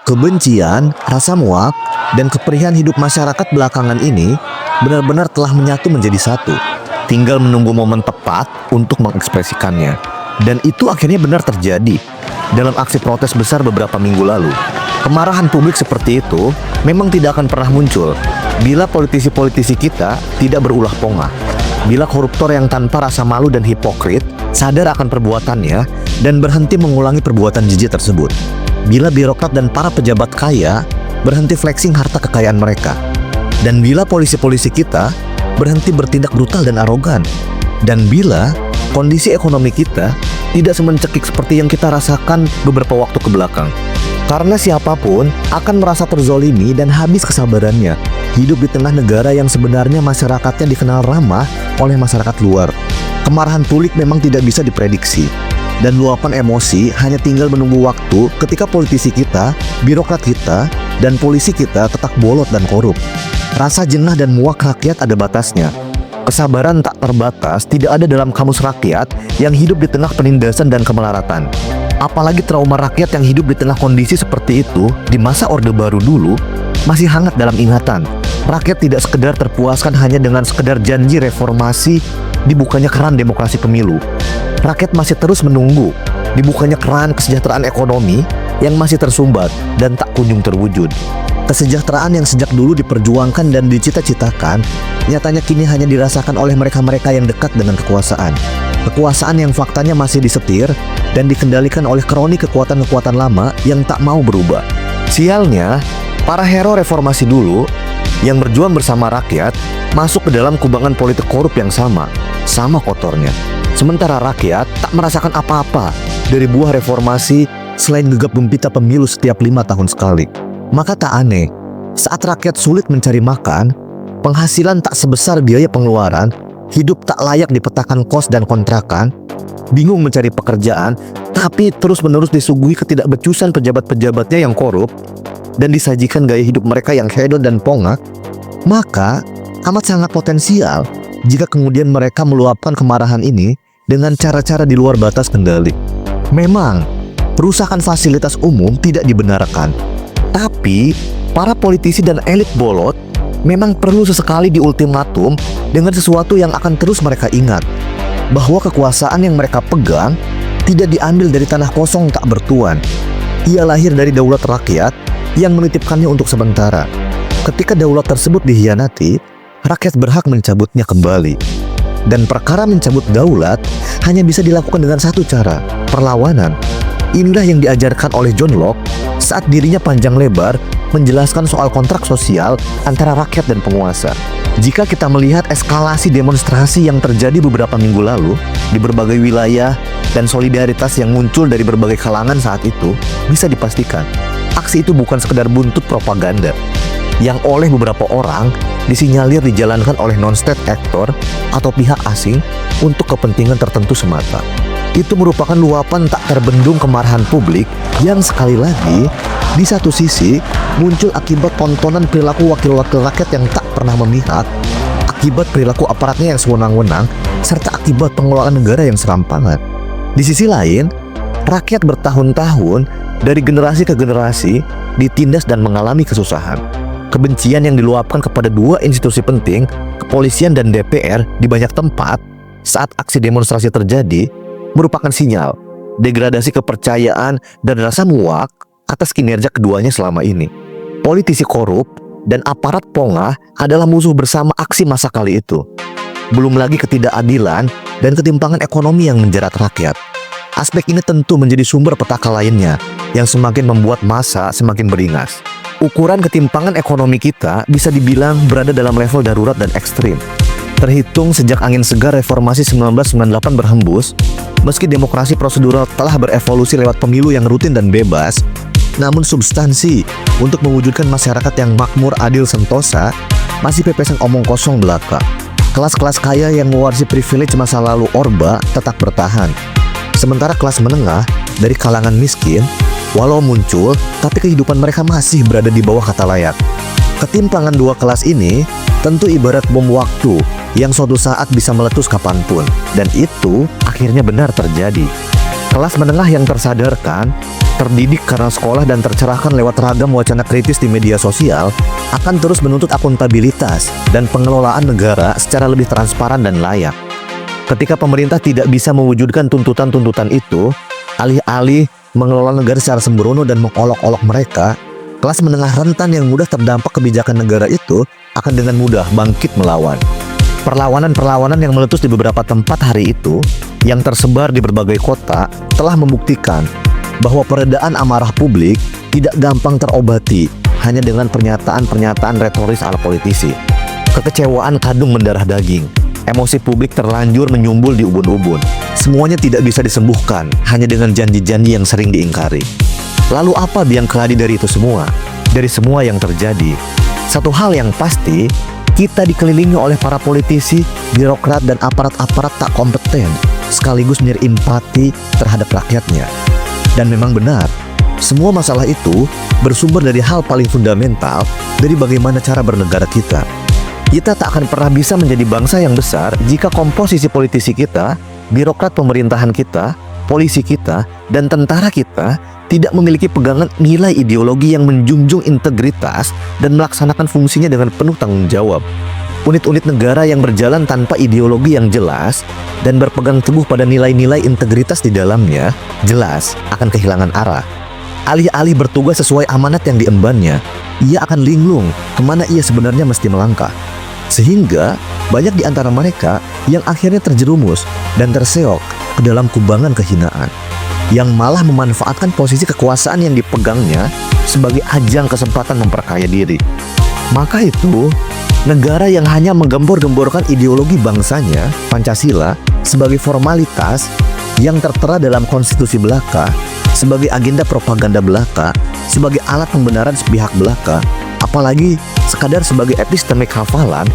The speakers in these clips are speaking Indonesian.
Kebencian, rasa muak, dan keperihan hidup masyarakat belakangan ini benar-benar telah menyatu menjadi satu. Tinggal menunggu momen tepat untuk mengekspresikannya. Dan itu akhirnya benar terjadi dalam aksi protes besar beberapa minggu lalu. Kemarahan publik seperti itu memang tidak akan pernah muncul bila politisi-politisi kita tidak berulah pongah. Bila koruptor yang tanpa rasa malu dan hipokrit sadar akan perbuatannya dan berhenti mengulangi perbuatan jijik tersebut. Bila birokrat dan para pejabat kaya berhenti flexing harta kekayaan mereka. Dan bila polisi-polisi kita berhenti bertindak brutal dan arogan. Dan bila kondisi ekonomi kita tidak semencekik seperti yang kita rasakan beberapa waktu ke belakang. Karena siapapun akan merasa terzolimi dan habis kesabarannya hidup di tengah negara yang sebenarnya masyarakatnya dikenal ramah oleh masyarakat luar. Kemarahan publik memang tidak bisa diprediksi. Dan luapan emosi hanya tinggal menunggu waktu ketika politisi kita, birokrat kita, dan polisi kita tetap bolot dan korup. Rasa jengah dan muak rakyat ada batasnya. Kesabaran tak terbatas tidak ada dalam kamus rakyat yang hidup di tengah penindasan dan kemelaratan. Apalagi trauma rakyat yang hidup di tengah kondisi seperti itu di masa Orde Baru dulu masih hangat dalam ingatan. Rakyat tidak sekedar terpuaskan hanya dengan sekedar janji reformasi dibukanya keran demokrasi pemilu. Rakyat masih terus menunggu dibukanya keran kesejahteraan ekonomi yang masih tersumbat dan tak kunjung terwujud. Kesejahteraan yang sejak dulu diperjuangkan dan dicita-citakan, nyatanya kini hanya dirasakan oleh mereka-mereka yang dekat dengan kekuasaan. Kekuasaan yang faktanya masih disetir dan dikendalikan oleh kroni kekuatan-kekuatan lama yang tak mau berubah. Sialnya, para hero reformasi dulu yang berjuang bersama rakyat masuk ke dalam kubangan politik korup yang sama kotornya. Sementara rakyat tak merasakan apa-apa dari buah reformasi selain gegap gempita pemilu setiap 5 tahun sekali. Maka tak aneh, saat rakyat sulit mencari makan, penghasilan tak sebesar biaya pengeluaran, hidup tak layak dipetakan kos dan kontrakan, bingung mencari pekerjaan, tapi terus-menerus disuguhi ketidakbecusan pejabat-pejabatnya yang korup, dan disajikan gaya hidup mereka yang hedon dan pongak, maka amat sangat potensial jika kemudian mereka meluapkan kemarahan ini dengan cara-cara di luar batas kendali. Memang, perusahaan fasilitas umum tidak dibenarkan. Tapi, para politisi dan elit bolot memang perlu sesekali diultimatum dengan sesuatu yang akan terus mereka ingat. Bahwa kekuasaan yang mereka pegang tidak diambil dari tanah kosong tak bertuan. Ia lahir dari daulat rakyat yang menitipkannya untuk sementara. Ketika daulat tersebut dikhianati, rakyat berhak mencabutnya kembali. Dan perkara mencabut daulat hanya bisa dilakukan dengan satu cara, perlawanan. Inilah yang diajarkan oleh John Locke saat dirinya panjang lebar menjelaskan soal kontrak sosial antara rakyat dan penguasa. Jika kita melihat eskalasi demonstrasi yang terjadi beberapa minggu lalu di berbagai wilayah dan solidaritas yang muncul dari berbagai kalangan saat itu, bisa dipastikan aksi itu bukan sekedar buntut propaganda yang oleh beberapa orang disinyalir dijalankan oleh non-state actor atau pihak asing untuk kepentingan tertentu semata. Itu merupakan luapan tak terbendung kemarahan publik yang sekali lagi di satu sisi muncul akibat tontonan perilaku wakil-wakil rakyat yang tak pernah memihak, akibat perilaku aparatnya yang sewenang-wenang, serta akibat pengelolaan negara yang serampangan. Di sisi lain, rakyat bertahun-tahun dari generasi ke generasi ditindas dan mengalami kesusahan. Kebencian yang diluapkan kepada dua institusi penting, kepolisian dan DPR di banyak tempat saat aksi demonstrasi terjadi, merupakan sinyal degradasi kepercayaan dan rasa muak atas kinerja keduanya selama ini. Politisi korup dan aparat pongah adalah musuh bersama aksi masa kali itu. Belum lagi ketidakadilan dan ketimpangan ekonomi yang menjerat rakyat. Aspek ini tentu menjadi sumber petaka lainnya yang semakin membuat massa semakin beringas. Ukuran ketimpangan ekonomi kita bisa dibilang berada dalam level darurat dan ekstrim. Terhitung sejak angin segar reformasi 1998 berhembus, meski demokrasi prosedural telah berevolusi lewat pemilu yang rutin dan bebas, namun substansi untuk mewujudkan masyarakat yang makmur, adil, sentosa masih pepesan omong kosong belaka. Kelas-kelas kaya yang mewarisi privilege masa lalu Orba tetap bertahan. Sementara kelas menengah dari kalangan miskin, walau muncul, tapi kehidupan mereka masih berada di bawah kata layak. Ketimpangan dua kelas ini tentu ibarat bom waktu yang suatu saat bisa meletus kapanpun. Dan itu akhirnya benar terjadi. Kelas menengah yang tersadarkan terdidik karena sekolah dan tercerahkan lewat ragam wacana kritis di media sosial, akan terus menuntut akuntabilitas dan pengelolaan negara secara lebih transparan dan layak. Ketika pemerintah tidak bisa mewujudkan tuntutan-tuntutan itu, alih-alih mengelola negara secara sembrono dan mengolok-olok mereka, kelas menengah rentan yang mudah terdampak kebijakan negara itu akan dengan mudah bangkit melawan. Perlawanan-perlawanan yang meletus di beberapa tempat hari itu, yang tersebar di berbagai kota, telah membuktikan bahwa peredaan amarah publik tidak gampang terobati hanya dengan pernyataan-pernyataan retoris ala politisi. Kekecewaan kadung mendarah daging, emosi publik terlanjur menyumbul di ubun-ubun. Semuanya tidak bisa disembuhkan hanya dengan janji-janji yang sering diingkari. Lalu apa biang keladi dari itu semua? Dari semua yang terjadi, satu hal yang pasti, kita dikelilingi oleh para politisi, birokrat, dan aparat-aparat tak kompeten, sekaligus empati terhadap rakyatnya. Dan memang benar, semua masalah itu bersumber dari hal paling fundamental dari bagaimana cara bernegara kita. Kita tak akan pernah bisa menjadi bangsa yang besar jika komposisi politisi kita, birokrat pemerintahan kita, polisi kita, dan tentara kita tidak memiliki pegangan nilai ideologi yang menjunjung integritas dan melaksanakan fungsinya dengan penuh tanggung jawab. Unit-unit negara yang berjalan tanpa ideologi yang jelas dan berpegang teguh pada nilai-nilai integritas di dalamnya, jelas akan kehilangan arah. Alih-alih bertugas sesuai amanat yang diembannya, ia akan linglung kemana ia sebenarnya mesti melangkah. Sehingga banyak di antara mereka yang akhirnya terjerumus dan terseok ke dalam kubangan kehinaan, yang malah memanfaatkan posisi kekuasaan yang dipegangnya sebagai ajang kesempatan memperkaya diri. Maka itu, negara yang hanya menggembor-gemborkan ideologi bangsanya, Pancasila, sebagai formalitas yang tertera dalam konstitusi belaka, sebagai agenda propaganda belaka, sebagai alat pembenaran sepihak belaka, apalagi sekadar sebagai epistemik hafalan,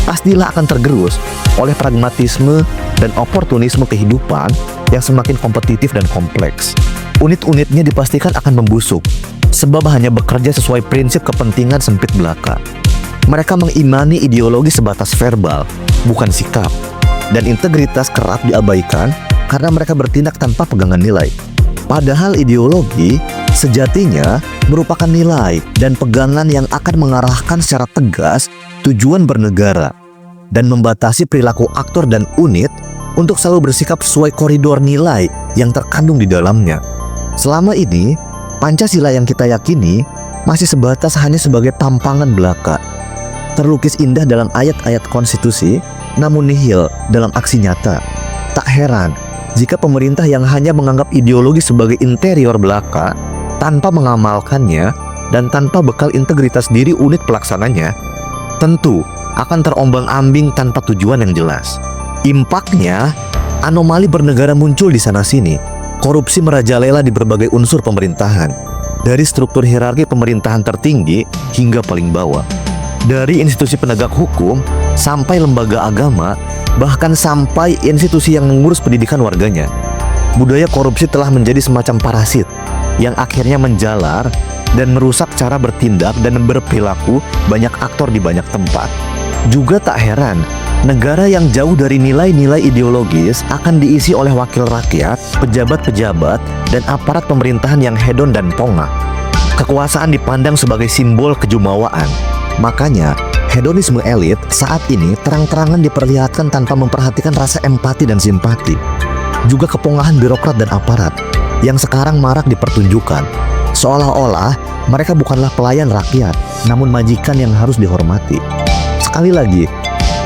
pastilah akan tergerus oleh pragmatisme dan oportunisme kehidupan yang semakin kompetitif dan kompleks. Unit-unitnya dipastikan akan membusuk, sebab hanya bekerja sesuai prinsip kepentingan sempit belaka. Mereka mengimani ideologi sebatas verbal, bukan sikap, dan integritas kerap diabaikan karena mereka bertindak tanpa pegangan nilai. Padahal ideologi sejatinya merupakan nilai dan pegangan yang akan mengarahkan secara tegas tujuan bernegara dan membatasi perilaku aktor dan unit untuk selalu bersikap sesuai koridor nilai yang terkandung di dalamnya. Selama ini, Pancasila yang kita yakini masih sebatas hanya sebagai tampangan belaka, terlukis indah dalam ayat-ayat konstitusi, namun nihil dalam aksi nyata. Tak heran jika pemerintah yang hanya menganggap ideologi sebagai interior belaka, tanpa mengamalkannya dan tanpa bekal integritas diri unit pelaksananya, tentu akan terombang-ambing tanpa tujuan yang jelas. Impaknya, anomali bernegara muncul di sana-sini. Korupsi merajalela di berbagai unsur pemerintahan, dari struktur hierarki pemerintahan tertinggi hingga paling bawah. Dari institusi penegak hukum sampai lembaga agama, bahkan sampai institusi yang mengurus pendidikan warganya. Budaya korupsi telah menjadi semacam parasit yang akhirnya menjalar dan merusak cara bertindak dan berperilaku banyak aktor di banyak tempat. Juga tak heran, negara yang jauh dari nilai-nilai ideologis akan diisi oleh wakil rakyat, pejabat-pejabat, dan aparat pemerintahan yang hedon dan pongah. Kekuasaan dipandang sebagai simbol kejumawaan. Makanya, hedonisme elit saat ini terang-terangan diperlihatkan tanpa memperhatikan rasa empati dan simpati. Juga kepongahan birokrat dan aparat yang sekarang marak dipertunjukkan, seolah-olah mereka bukanlah pelayan rakyat, namun majikan yang harus dihormati. Sekali lagi,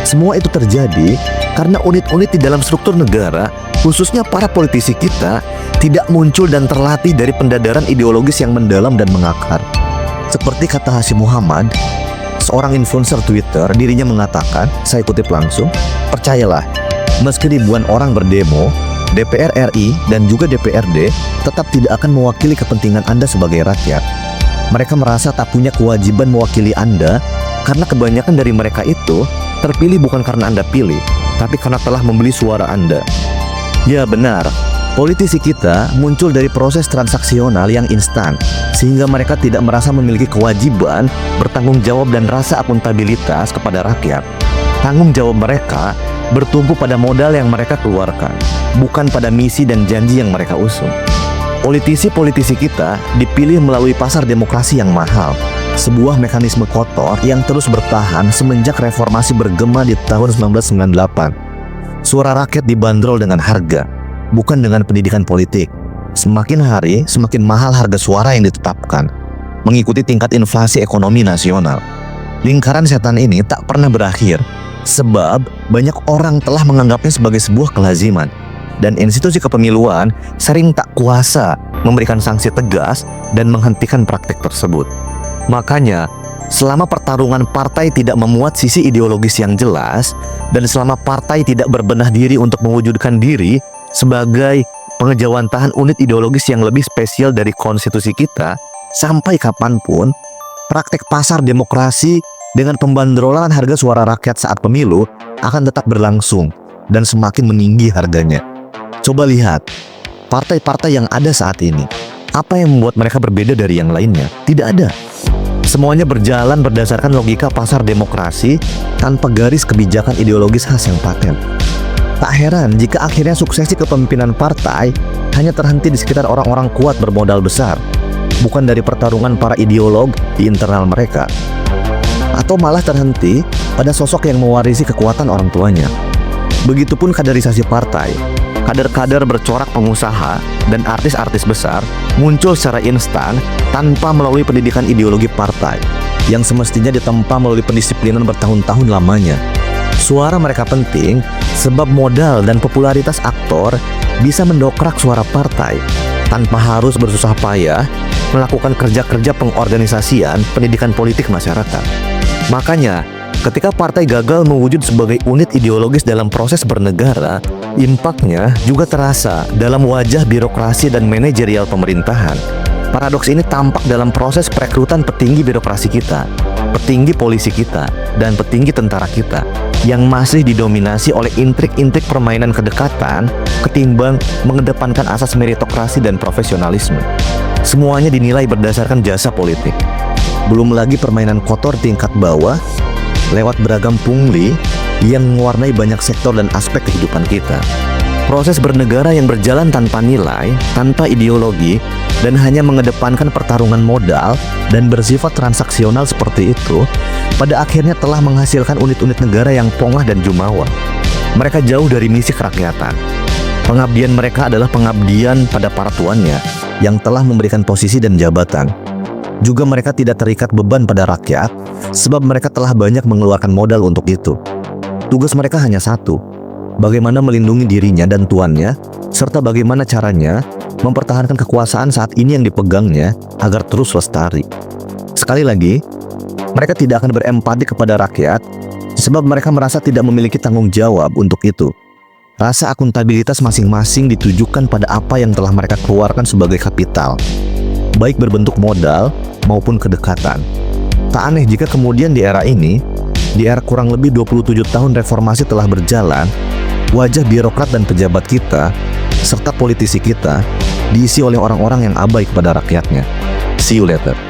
semua itu terjadi karena unit-unit di dalam struktur negara, khususnya para politisi kita, tidak muncul dan terlatih dari pendadaran ideologis yang mendalam dan mengakar. Seperti kata Hashim Muhammad, seorang influencer Twitter, dirinya mengatakan, saya kutip langsung, "Percayalah, meski ribuan orang berdemo, DPR RI dan juga DPRD tetap tidak akan mewakili kepentingan Anda sebagai rakyat. Mereka merasa tak punya kewajiban mewakili Anda karena kebanyakan dari mereka itu terpilih bukan karena Anda pilih, tapi karena telah membeli suara Anda." Ya benar, politisi kita muncul dari proses transaksional yang instan, sehingga mereka tidak merasa memiliki kewajiban, bertanggung jawab dan rasa akuntabilitas kepada rakyat. Tanggung jawab mereka bertumpu pada modal yang mereka keluarkan, bukan pada misi dan janji yang mereka usung. Politisi-politisi kita dipilih melalui pasar demokrasi yang mahal, sebuah mekanisme kotor yang terus bertahan semenjak reformasi bergema di tahun 1998. Suara rakyat dibanderol dengan harga, bukan dengan pendidikan politik. Semakin hari, semakin mahal harga suara yang ditetapkan, mengikuti tingkat inflasi ekonomi nasional. Lingkaran setan ini tak pernah berakhir, sebab banyak orang telah menganggapnya sebagai sebuah kelaziman. Dan institusi kepemiluan sering tak kuasa memberikan sanksi tegas dan menghentikan praktik tersebut. Makanya, selama pertarungan partai tidak memuat sisi ideologis yang jelas, dan selama partai tidak berbenah diri untuk mewujudkan diri sebagai pengejawantahan unit ideologis yang lebih spesial dari konstitusi kita, sampai kapanpun, praktek pasar demokrasi dengan pembanderolan harga suara rakyat saat pemilu akan tetap berlangsung dan semakin meninggi harganya. Coba lihat, partai-partai yang ada saat ini, apa yang membuat mereka berbeda dari yang lainnya? Tidak ada. Semuanya berjalan berdasarkan logika pasar demokrasi tanpa garis kebijakan ideologis khas yang paten. Tak heran jika akhirnya suksesi kepemimpinan partai hanya terhenti di sekitar orang-orang kuat bermodal besar, bukan dari pertarungan para ideolog di internal mereka. Atau malah terhenti pada sosok yang mewarisi kekuatan orang tuanya. Begitupun kaderisasi partai. Kader-kader bercorak pengusaha dan artis-artis besar muncul secara instan tanpa melalui pendidikan ideologi partai yang semestinya ditempa melalui pendisiplinan bertahun-tahun lamanya. Suara mereka penting sebab modal dan popularitas aktor bisa mendokrak suara partai tanpa harus bersusah payah melakukan kerja-kerja pengorganisasian pendidikan politik masyarakat. Makanya, ketika partai gagal mewujud sebagai unit ideologis dalam proses bernegara, impaknya juga terasa dalam wajah birokrasi dan manajerial pemerintahan. Paradoks ini tampak dalam proses perekrutan petinggi birokrasi kita, petinggi polisi kita, dan petinggi tentara kita yang masih didominasi oleh intrik-intrik permainan kedekatan ketimbang mengedepankan asas meritokrasi dan profesionalisme. Semuanya dinilai berdasarkan jasa politik. Belum lagi permainan kotor tingkat bawah lewat beragam pungli yang mewarnai banyak sektor dan aspek kehidupan kita. Proses bernegara yang berjalan tanpa nilai, tanpa ideologi, dan hanya mengedepankan pertarungan modal dan bersifat transaksional seperti itu, pada akhirnya telah menghasilkan unit-unit negara yang pongah dan jumawa. Mereka jauh dari misi kerakyatan. Pengabdian mereka adalah pengabdian pada para tuannya yang telah memberikan posisi dan jabatan. Juga mereka tidak terikat beban pada rakyat, sebab mereka telah banyak mengeluarkan modal untuk itu. Tugas mereka hanya satu, bagaimana melindungi dirinya dan tuannya, serta bagaimana caranya mempertahankan kekuasaan saat ini yang dipegangnya agar terus lestari. Sekali lagi, mereka tidak akan berempati kepada rakyat, sebab mereka merasa tidak memiliki tanggung jawab untuk itu. Rasa akuntabilitas masing-masing ditujukan pada apa yang telah mereka keluarkan sebagai kapital, baik berbentuk modal maupun kedekatan. Tak aneh jika kemudian di era ini, di era kurang lebih 27 tahun reformasi telah berjalan, wajah birokrat dan pejabat kita, serta politisi kita, diisi oleh orang-orang yang abai kepada rakyatnya. See you later.